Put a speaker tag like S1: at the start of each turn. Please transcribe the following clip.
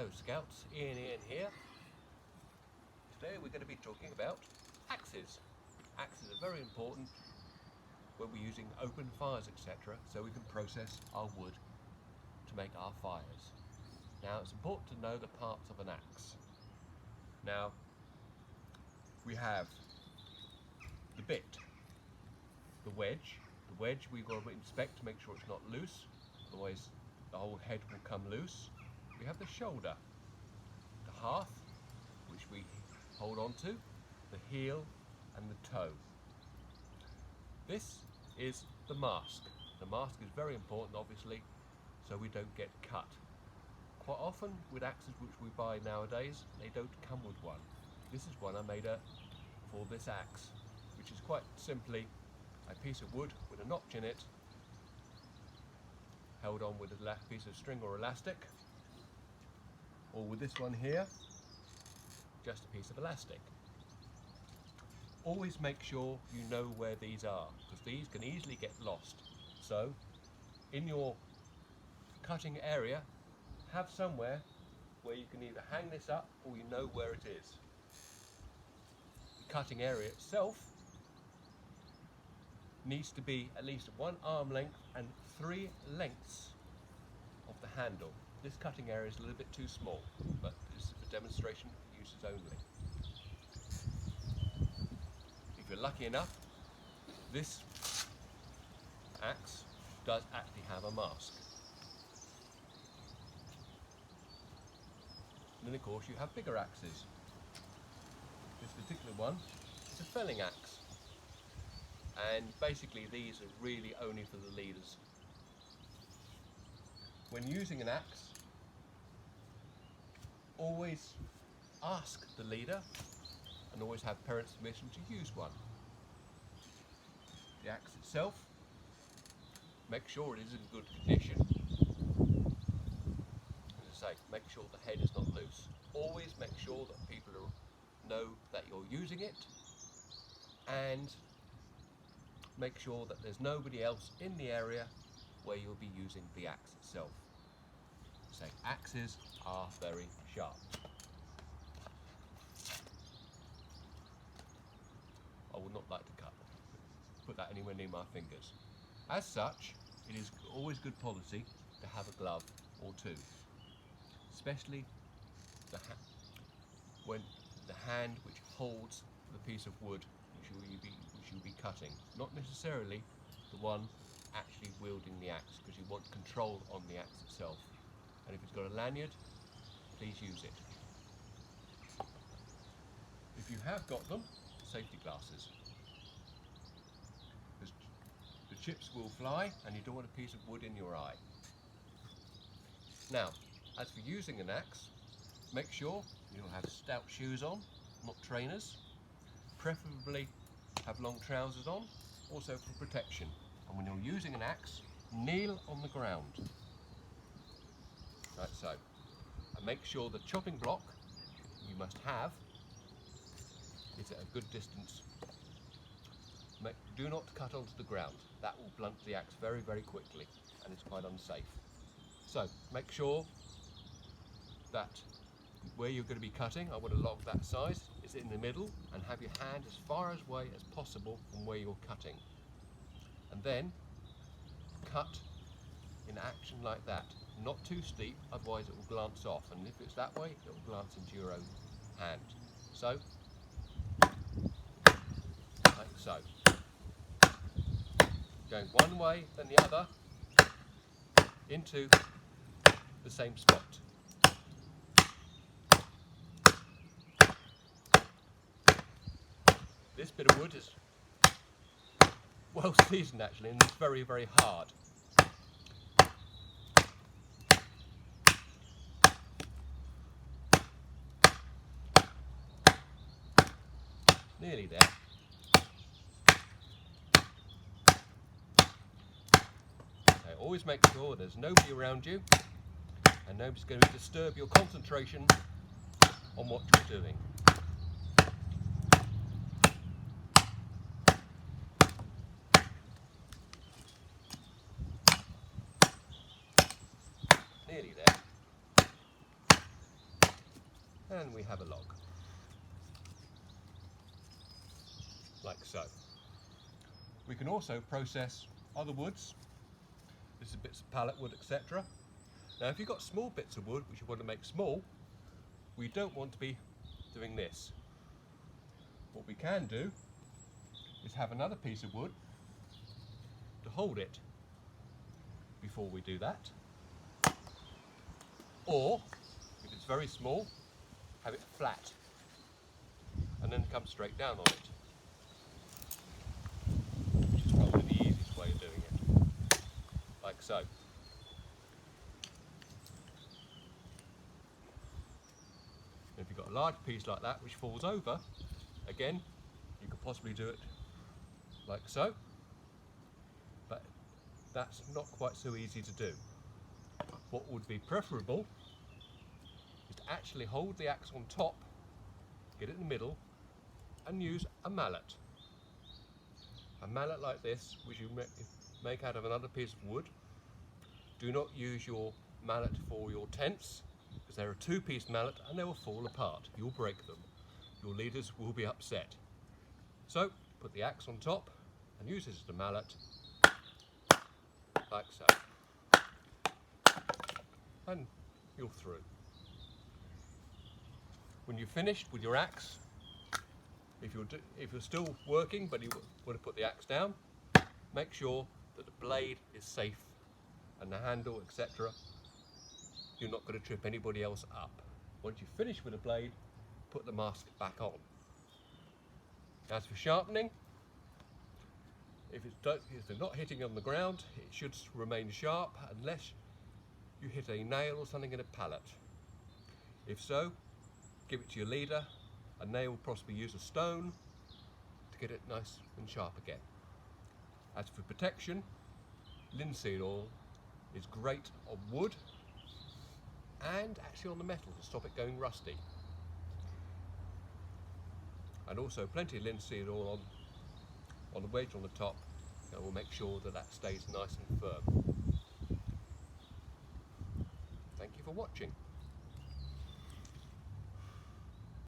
S1: Hello Scouts, Ian here. Today we're going to be talking about axes. Axes are very important when we're using open fires, etc., so we can process our wood to make our fires. Now it's important to know the parts of an axe. Now we have the bit, the wedge. The wedge we've got to inspect to make sure it's not loose, otherwise the whole head will come loose. We have the shoulder, the hearth, which we hold on to, the heel and the toe. This is the mask. The mask is very important, obviously, so we don't get cut. Quite often with axes which we buy nowadays, they don't come with one. This is one I made for this axe, which is quite simply a piece of wood with a notch in it, held on with a piece of string or elastic, or with this one here, just a piece of elastic. Always make sure you know where these are, because these can easily get lost. So in your cutting area, have somewhere where you can either hang this up or you know where it is. The cutting area itself needs to be at least 1 arm length and 3 lengths of the handle. This cutting area is a little bit too small, but this is for demonstration uses only. If you're lucky enough, this axe does actually have a mask. And then of course you have bigger axes. This particular one is a felling axe. And basically these are really only for the leaders. When using an axe, always ask the leader and always have parents' permission to use one. The axe itself, make sure it is in good condition. As I say, make sure the head is not loose. Always make sure that people know that you're using it, and make sure that there's nobody else in the area where you'll be using the axe itself. So axes are very sharp. I would not like to put that anywhere near my fingers. As such, it is always good policy to have a glove or two, especially when the hand which holds the piece of wood which you'll be cutting, not necessarily the one actually wielding the axe, because you want control on the axe itself. And if it's got a lanyard, please use it. If you have got them, safety glasses, because the chips will fly and you don't want a piece of wood in your eye. Now, as for using an axe, make sure you'll have stout shoes on, not trainers. Preferably have long trousers on, also for protection. And when you're using an axe, kneel on the ground, like so. And make sure the chopping block you must have is at a good distance. Do not cut onto the ground. That will blunt the axe very, very quickly, and it's quite unsafe. So make sure that where you're going to be cutting, I want a log that size, is in the middle, and have your hand as far away as possible from where you're cutting. And then cut in action like that. Not too steep, otherwise it will glance off, and if it's that way, it will glance into your own hand. So, like so. Going one way, then the other, into the same spot. This bit of wood is well seasoned actually, and it's very, very hard. Nearly there. Okay, always make sure there's nobody around you and nobody's going to disturb your concentration on what you're doing. Nearly there. and we have a log, like so. We can also process other woods. This is bits of pallet wood, etc. Now if you've got small bits of wood which you want to make small, we don't want to be doing this. What we can do is have another piece of wood to hold it before we do that. Or, if it's very small, have it flat and then come straight down on it. Which is probably the easiest way of doing it. Like so. If you've got a large piece like that which falls over, again, you could possibly do it like so, but that's not quite so easy to do. What would be preferable is to actually hold the axe on top, get it in the middle, and use a mallet. A mallet like this, which you make out of another piece of wood. Do not use your mallet for your tents, because they're a two-piece mallet and they will fall apart. You'll break them. Your leaders will be upset. So, put the axe on top and use this as a mallet, like so. And you're through. When you're finished with your axe, if you're still working but you want to put the axe down, make sure that the blade is safe and the handle, etc. You're not going to trip anybody else up. Once you've finished with the blade, put the mask back on. As for sharpening, if they're not hitting on the ground, it should remain sharp unless you hit a nail or something in a pallet. If so, give it to your leader. A nail will possibly use a stone to get it nice and sharp again. As for protection, linseed oil is great on wood and actually on the metal to stop it going rusty. And also plenty of linseed oil on the wedge on the top, that will make sure that that stays nice and firm. Thank you for watching.